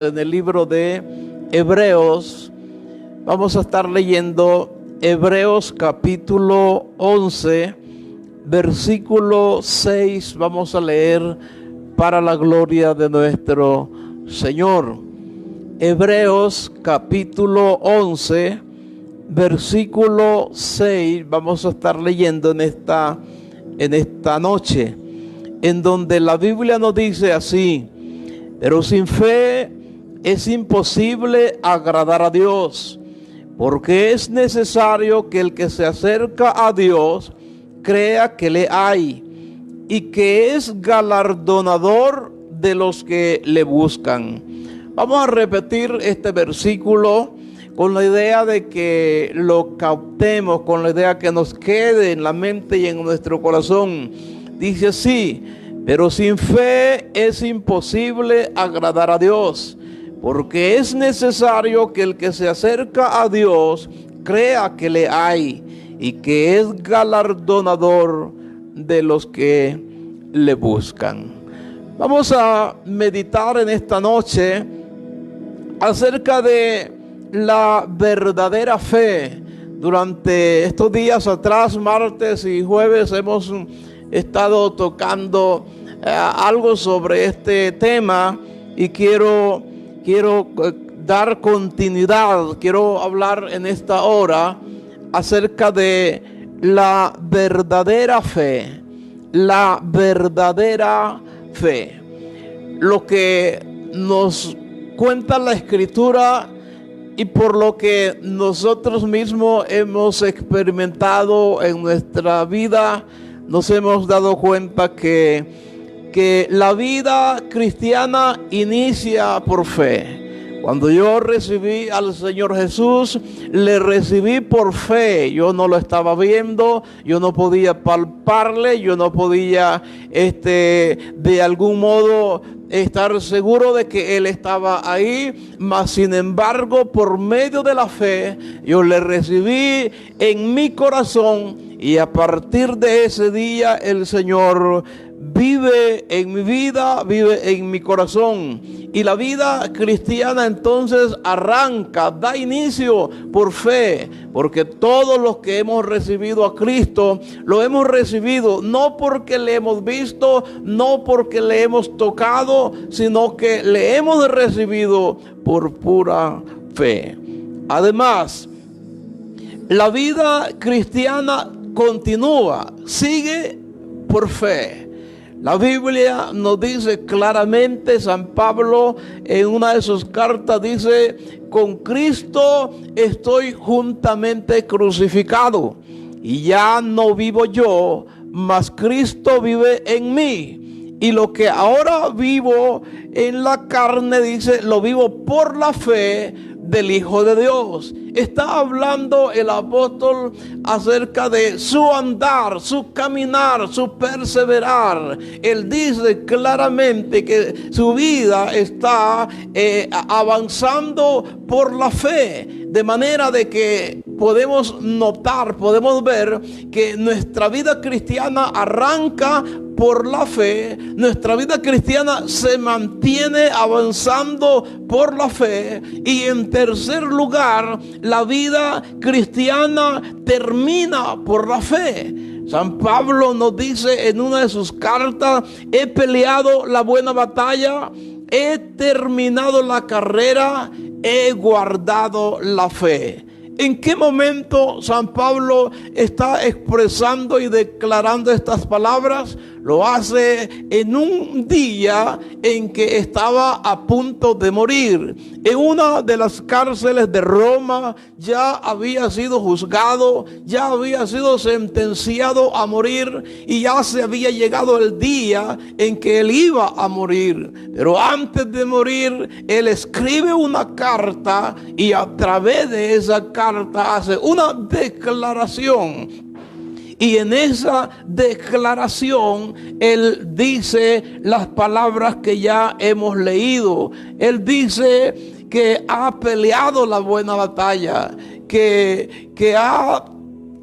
En el libro de Hebreos, vamos a estar leyendo Hebreos capítulo 11, versículo 6. Vamos a leer para la gloria de nuestro Señor. Hebreos capítulo 11, versículo 6. Vamos a estar leyendo en esta noche, en donde la Biblia nos dice así: pero sin fe es imposible agradar a Dios, porque es necesario que el que se acerca a Dios crea que le hay y que es galardonador de los que le buscan. Vamos a repetir este versículo con la idea de que lo captemos, con la idea que nos quede en la mente y en nuestro corazón. Dice así: pero sin fe es imposible agradar a Dios, porque es necesario que el que se acerca a Dios crea que le hay y que es galardonador de los que le buscan. Vamos a meditar en esta noche acerca de la verdadera fe. Durante estos días atrás, martes y jueves, hemos estado tocando algo sobre este tema y quiero dar continuidad. Quiero hablar en esta hora acerca de la verdadera fe. La verdadera fe. Lo que nos cuenta la Escritura y por lo que nosotros mismos hemos experimentado en nuestra vida, nos hemos dado cuenta que la vida cristiana inicia por fe. Cuando yo recibí al Señor Jesús, le recibí por fe. Yo no lo estaba viendo, yo no podía palparle, yo no podía de algún modo estar seguro de que Él estaba ahí, mas sin embargo, por medio de la fe, yo le recibí en mi corazón, y a partir de ese día el Señor vive en mi vida, vive en mi corazón. Y la vida cristiana entonces arranca, da inicio por fe, porque todos los que hemos recibido a Cristo, lo hemos recibido no porque le hemos visto, no porque le hemos tocado, sino que le hemos recibido por pura fe. Además, la vida cristiana continúa, sigue por fe. La Biblia nos dice claramente, San Pablo en una de sus cartas dice: con Cristo estoy juntamente crucificado, y ya no vivo yo, mas Cristo vive en mí. Y lo que ahora vivo en la carne, dice, lo vivo por la fe del Hijo de Dios. Está hablando el apóstol acerca de su andar, su caminar, su perseverar. Él dice claramente que su vida está avanzando por la fe, de manera de que podemos notar, podemos ver que nuestra vida cristiana arranca por la fe. Nuestra vida cristiana se mantiene avanzando por la fe. Y en tercer lugar, la vida cristiana termina por la fe. San Pablo nos dice en una de sus cartas: he peleado la buena batalla, he terminado la carrera, he guardado la fe. ¿En qué momento San Pablo está expresando y declarando estas palabras? Lo hace en un día en que estaba a punto de morir. En una de las cárceles de Roma ya había sido juzgado, ya había sido sentenciado a morir, y ya se había llegado el día en que él iba a morir. Pero antes de morir, él escribe una carta, y a través de esa carta hace una declaración. Y en esa declaración él dice las palabras que ya hemos leído. Él dice que ha peleado la buena batalla, que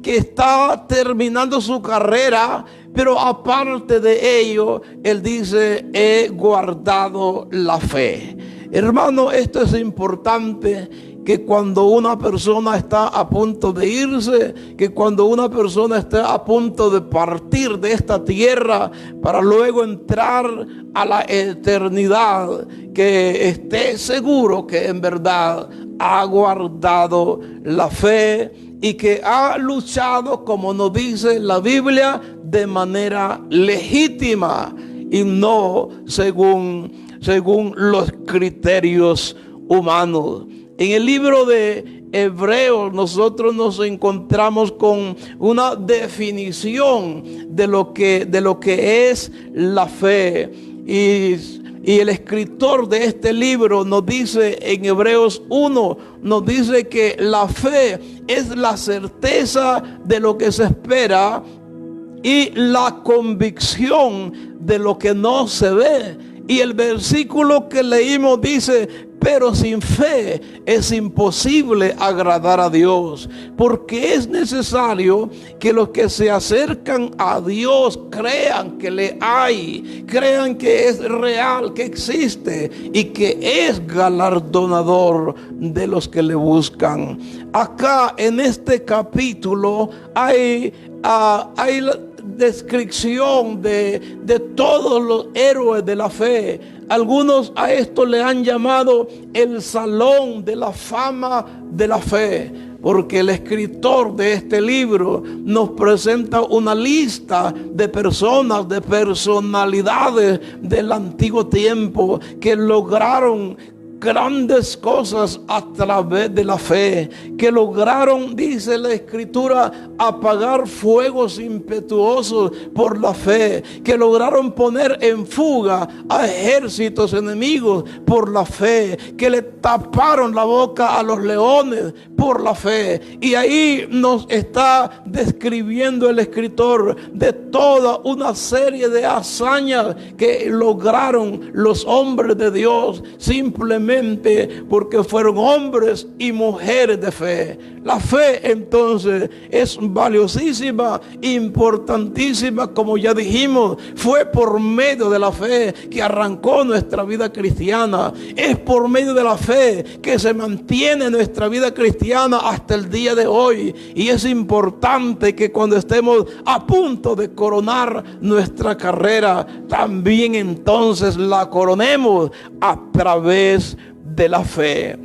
está terminando su carrera, pero aparte de ello, él dice: he guardado la fe. Hermano, esto es importante, que cuando una persona está a punto de irse, que cuando una persona está a punto de partir de esta tierra para luego entrar a la eternidad, que esté seguro que en verdad ha guardado la fe y que ha luchado, como nos dice la Biblia, de manera legítima y no según los criterios humanos. En el libro de Hebreos nosotros nos encontramos con una definición de lo que es la fe. Y el escritor de este libro nos dice en Hebreos 1, nos dice que la fe es la certeza de lo que se espera y la convicción de lo que no se ve. Y el versículo que leímos dice: pero sin fe es imposible agradar a Dios, porque es necesario que los que se acercan a Dios crean que le hay, crean que es real, que existe y que es galardonador de los que le buscan. Acá en este capítulo hay la descripción de todos los héroes de la fe. Algunos a esto le han llamado el salón de la fama de la fe, porque el escritor de este libro nos presenta una lista de personas, de personalidades del antiguo tiempo que lograron grandes cosas a través de la fe, que lograron, dice la escritura, apagar fuegos impetuosos por la fe, que lograron poner en fuga a ejércitos enemigos por la fe, que le taparon la boca a los leones por la fe. Y ahí nos está describiendo el escritor de toda una serie de hazañas que lograron los hombres de Dios simplemente porque fueron hombres y mujeres de fe. La fe entonces es valiosísima, importantísima, como ya dijimos. Fue por medio de la fe que arrancó nuestra vida cristiana. Es por medio de la fe que se mantiene nuestra vida cristiana hasta el día de hoy. Y es importante que cuando estemos a punto de coronar nuestra carrera, también entonces la coronemos a través de la fe.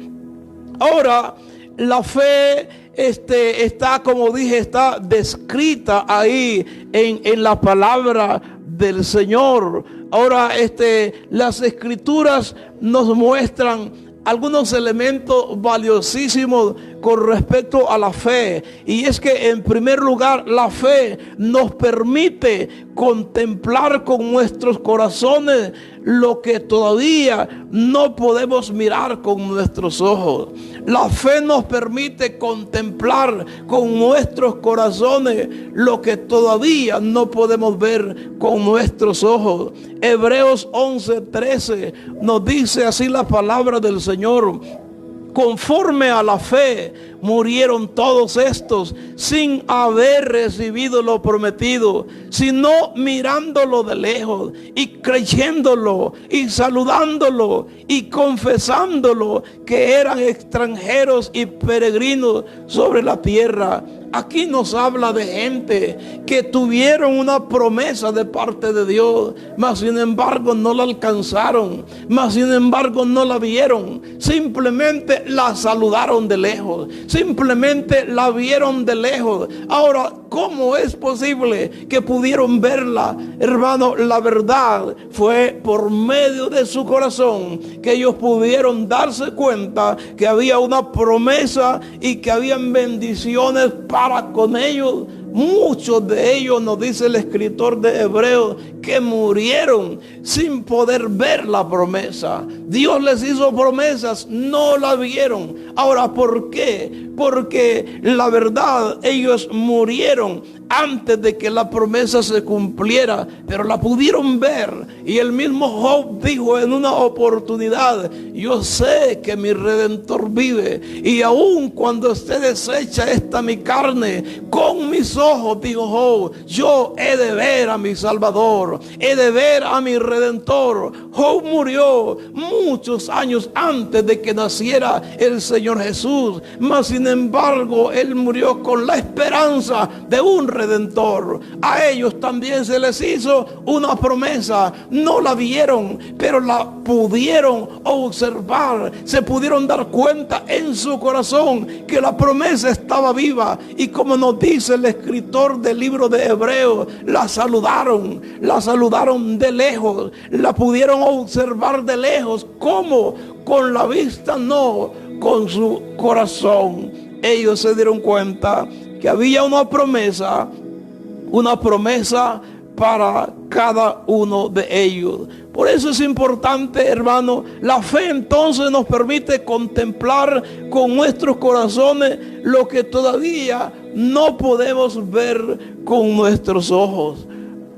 Ahora, la fe está, como dije, está descrita ahí en la palabra del Señor. Ahora, las escrituras nos muestran algunos elementos valiosísimos con respecto a la fe. Y es que, en primer lugar, la fe nos permite contemplar con nuestros corazones lo que todavía no podemos mirar con nuestros ojos. La fe nos permite contemplar con nuestros corazones lo que todavía no podemos ver con nuestros ojos. Hebreos 11:13 nos dice así la palabra del Señor: conforme a la fe murieron todos estos sin haber recibido lo prometido, sino mirándolo de lejos y creyéndolo y saludándolo y confesándolo que eran extranjeros y peregrinos sobre la tierra. Aquí nos habla de gente que tuvieron una promesa de parte de Dios, mas sin embargo no la alcanzaron, mas sin embargo no la vieron. Simplemente la saludaron de lejos, simplemente la vieron de lejos. Ahora, ¿cómo es posible que pudieron verla? Hermano, la verdad fue por medio de su corazón que ellos pudieron darse cuenta que había una promesa y que habían bendiciones para con ellos. Muchos de ellos, nos dice el escritor de Hebreos, que murieron sin poder ver la promesa. Dios les hizo promesas, no la vieron. Ahora, ¿por qué? porque la verdad ellos murieron antes de que la promesa se cumpliera, pero la pudieron ver. Y el mismo Job dijo en una oportunidad: yo sé que mi Redentor vive, y aun cuando esté deshecha esta mi carne, con mis ojos, dijo Job, yo he de ver a mi Salvador, he de ver a mi Redentor. Job murió muchos años antes de que naciera el Señor Jesús, mas sin embargo él murió con la esperanza de un Redentor. A ellos también se les hizo una promesa. No la vieron, pero la pudieron observar. Se pudieron dar cuenta en su corazón que la promesa estaba viva. Y como nos dice el escritor del libro de Hebreos, la saludaron de lejos, la pudieron observar de lejos. ¿Cómo? Con la vista, no, con su corazón. Ellos se dieron cuenta que había una promesa para cada uno de ellos. Por eso es importante, hermano, la fe entonces nos permite contemplar con nuestros corazones lo que todavía no podemos ver con nuestros ojos.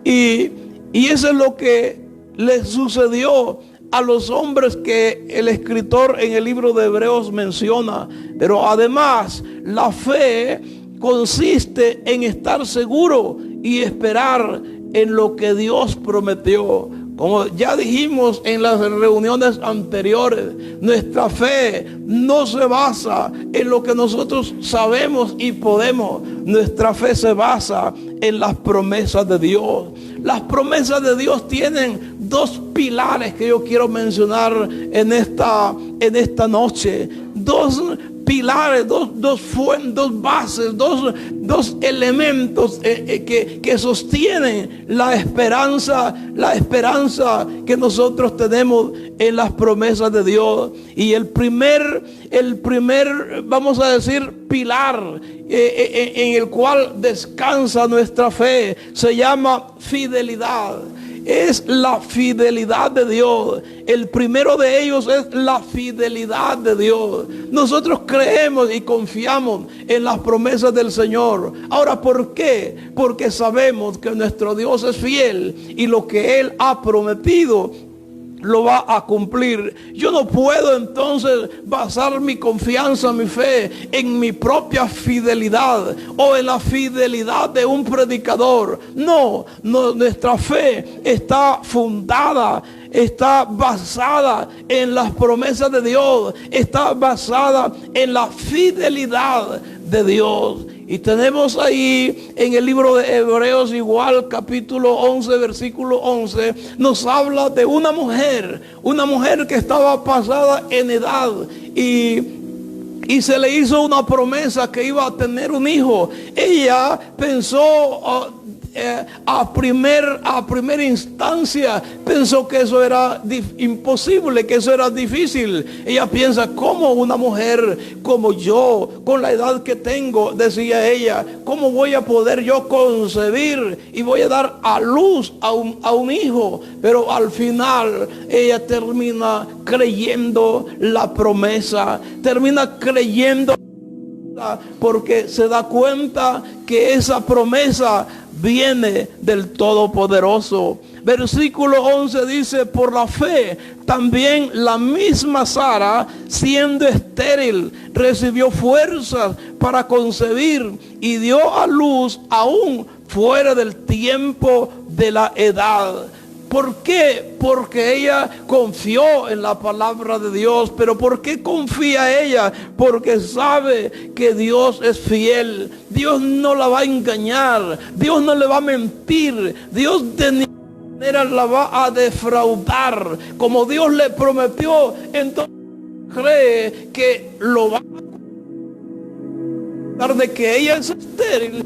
Y eso es lo que les sucedió a los hombres que el escritor en el libro de Hebreos menciona. Pero además, la fe consiste en estar seguro y esperar en lo que Dios prometió. Como ya dijimos en las reuniones anteriores, nuestra fe no se basa en lo que nosotros sabemos y podemos. Nuestra fe se basa en las promesas de Dios. Las promesas de Dios tienen dos pilares que yo quiero mencionar en esta noche. Dos pilares, dos fuentes, dos bases, dos elementos que sostienen la esperanza que nosotros tenemos en las promesas de Dios. Y el primer, vamos a decir, pilar en el cual descansa nuestra fe se llama fidelidad. Es la fidelidad de Dios. El primero de ellos es la fidelidad de Dios. Nosotros creemos y confiamos en las promesas del Señor. Ahora, ¿por qué? Porque sabemos que nuestro Dios es fiel y lo que Él ha prometido lo va a cumplir. Yo no puedo entonces basar mi confianza, mi fe en mi propia fidelidad o en la fidelidad de un predicador. No, nuestra fe está fundada, está basada en las promesas de Dios, está basada en la fidelidad de Dios. Y tenemos ahí en el libro de Hebreos igual, capítulo 11, versículo 11, nos habla de una mujer que estaba pasada en edad y se le hizo una promesa que iba a tener un hijo. Ella pensó a primera instancia, pensó que eso era imposible, que eso era difícil. Ella piensa: ¿cómo una mujer como yo, con la edad que tengo, decía ella, cómo voy a poder yo concebir y voy a dar a luz a un hijo? Pero al final ella termina creyendo la promesa, termina creyendo, porque se da cuenta que esa promesa viene del Todopoderoso. Versículo 11 dice: por la fe también la misma Sara, siendo estéril, recibió fuerzas para concebir y dio a luz aún fuera del tiempo de la edad. ¿Por qué? Porque ella confió en la palabra de Dios. ¿Pero por qué confía ella? Porque sabe que Dios es fiel. Dios no la va a engañar. Dios no le va a mentir. Dios de ninguna manera la va a defraudar. Como Dios le prometió, entonces cree que lo va a dar, de que ella es estéril,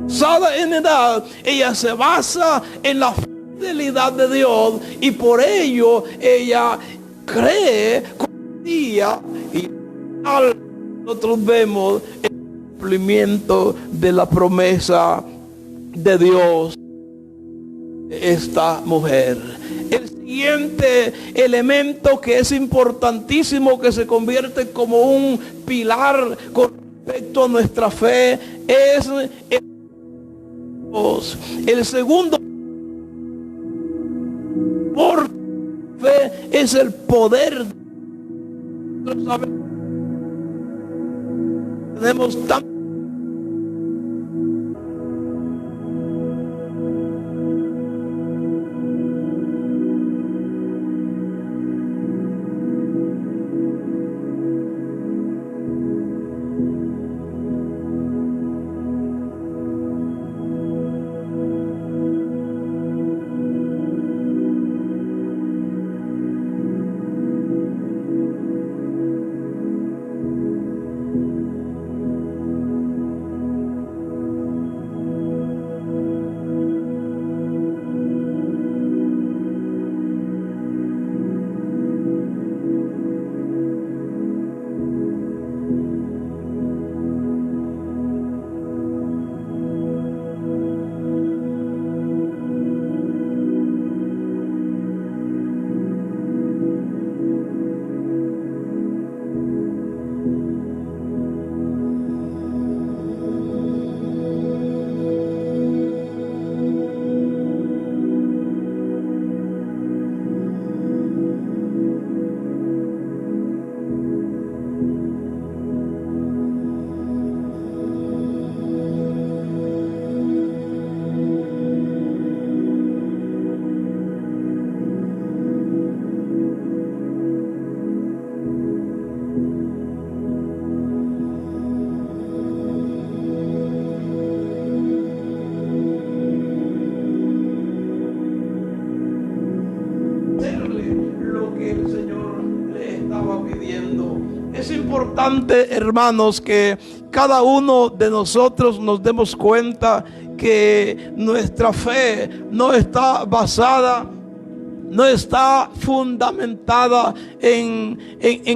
basada en edad. Ella se basa en la fidelidad de Dios y por ello ella cree, confía, y nosotros vemos el cumplimiento de la promesa de Dios. Esta mujer, el siguiente elemento que es importantísimo, que se convierte como un pilar con respecto a nuestra fe, es el segundo por fe es el poder. Tenemos tanto importante, hermanos, que cada uno de nosotros nos demos cuenta que nuestra fe no está basada, no está fundamentada en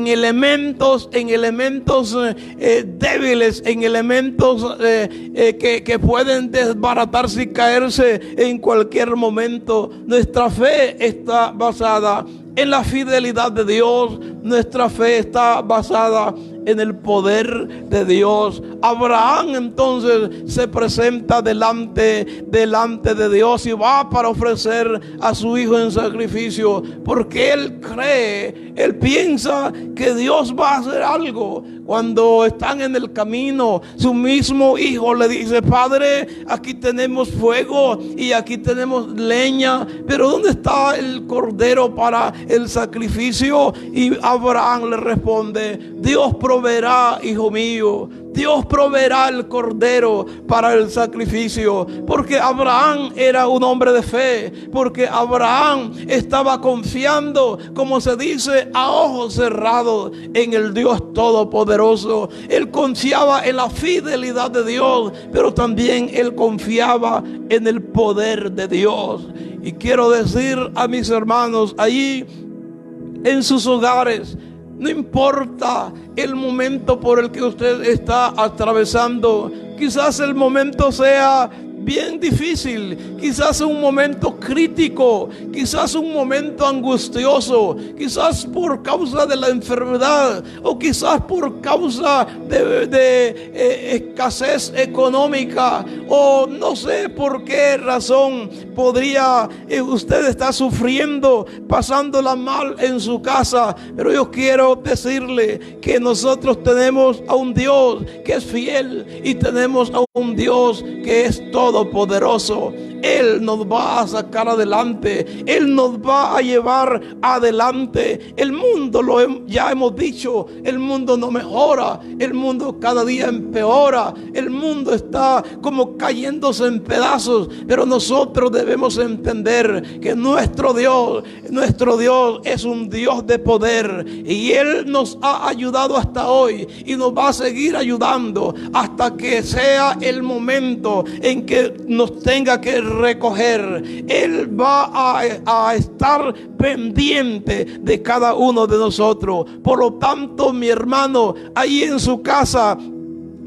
elementos débiles, en elementos que pueden desbaratarse y caerse en cualquier momento. Nuestra fe está basada en la fidelidad de Dios. Nuestra fe está basada en el poder de Dios. Abraham entonces se presenta delante de Dios y va para ofrecer a su hijo en sacrificio, porque él cree, él piensa que Dios va a hacer algo. Cuando están en el camino, su mismo hijo le dice: Padre, aquí tenemos fuego y aquí tenemos leña, pero ¿dónde está el cordero para el sacrificio? Y Abraham le responde: Dios proveerá, hijo mío. Dios proveerá el cordero para el sacrificio, porque Abraham era un hombre de fe, porque Abraham estaba confiando, como se dice, a ojos cerrados en el Dios Todopoderoso. Él confiaba en la fidelidad de Dios, pero también él confiaba en el poder de Dios. Y quiero decir a mis hermanos allí en sus hogares, no importa el momento por el que usted está atravesando, quizás el momento sea bien difícil, quizás un momento crítico, quizás un momento angustioso, quizás por causa de la enfermedad o quizás por causa de escasez económica, o no sé por qué razón podría usted estar sufriendo, pasándola mal en su casa. Pero yo quiero decirle que nosotros tenemos a un Dios que es fiel y tenemos a un Dios que es todopoderoso. Él nos va a sacar adelante, Él nos va a llevar adelante. El mundo, ya hemos dicho, el mundo no mejora, el mundo cada día empeora, el mundo está como cayéndose en pedazos, pero nosotros debemos entender que nuestro Dios es un Dios de poder, y Él nos ha ayudado hasta hoy y nos va a seguir ayudando hasta que sea el momento en que nos tenga que recoger. Él va a estar pendiente de cada uno de nosotros. Por lo tanto, mi hermano, ahí en su casa,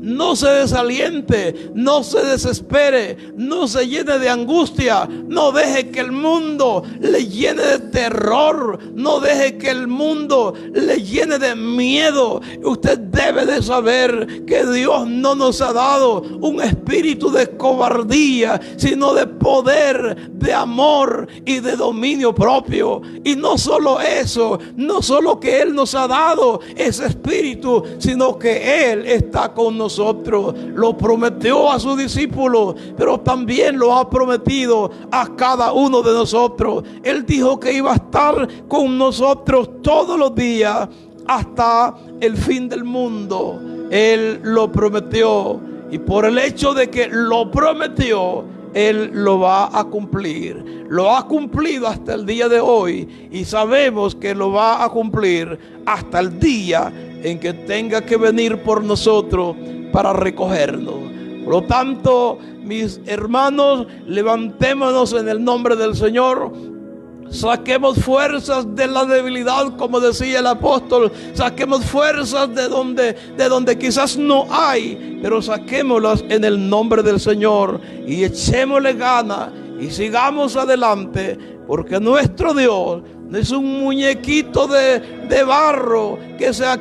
no se desaliente, no se desespere, no se llene de angustia, no deje que el mundo le llene de terror, no deje que el mundo le llene de miedo. Usted debe de saber que Dios no nos ha dado un espíritu de cobardía, sino de poder, de amor y de dominio propio. Y no solo eso, no solo que Él nos ha dado ese espíritu, sino que Él está con nosotros. Lo prometió a sus discípulos, pero también lo ha prometido a cada uno de nosotros. Él dijo que iba a estar con nosotros todos los días hasta el fin del mundo. Él lo prometió, y por el hecho de que lo prometió, Él lo va a cumplir. Lo ha cumplido hasta el día de hoy, y sabemos que lo va a cumplir hasta el día en que tenga que venir por nosotros para recogernos. Por lo tanto, mis hermanos, levantémonos en el nombre del Señor. Saquemos fuerzas de la debilidad, como decía el apóstol. Saquemos fuerzas de donde quizás no hay, pero saquémoslas en el nombre del Señor y echémosle ganas y sigamos adelante, porque nuestro Dios no es un muñequito de barro que se ha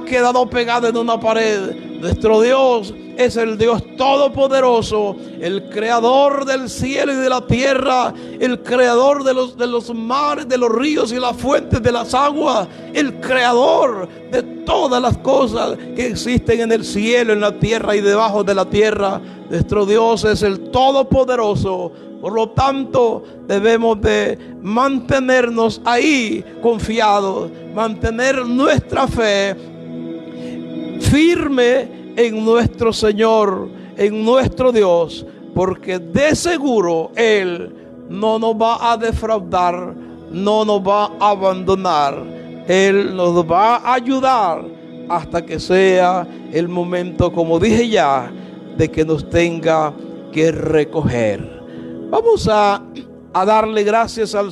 quedado pegado en una pared. Nuestro Dios es el Dios todopoderoso, el creador del cielo y de la tierra, el creador de los mares, de los ríos y las fuentes de las aguas, el creador de todas las cosas que existen en el cielo, en la tierra y debajo de la tierra. Nuestro Dios es el todopoderoso. Por lo tanto, debemos de mantenernos ahí confiados, mantener nuestra fe firme en nuestro Señor, en nuestro Dios, porque de seguro Él no nos va a defraudar, no nos va a abandonar. Él nos va a ayudar hasta que sea el momento, como dije ya, de que nos tenga que recoger. Vamos a darle gracias al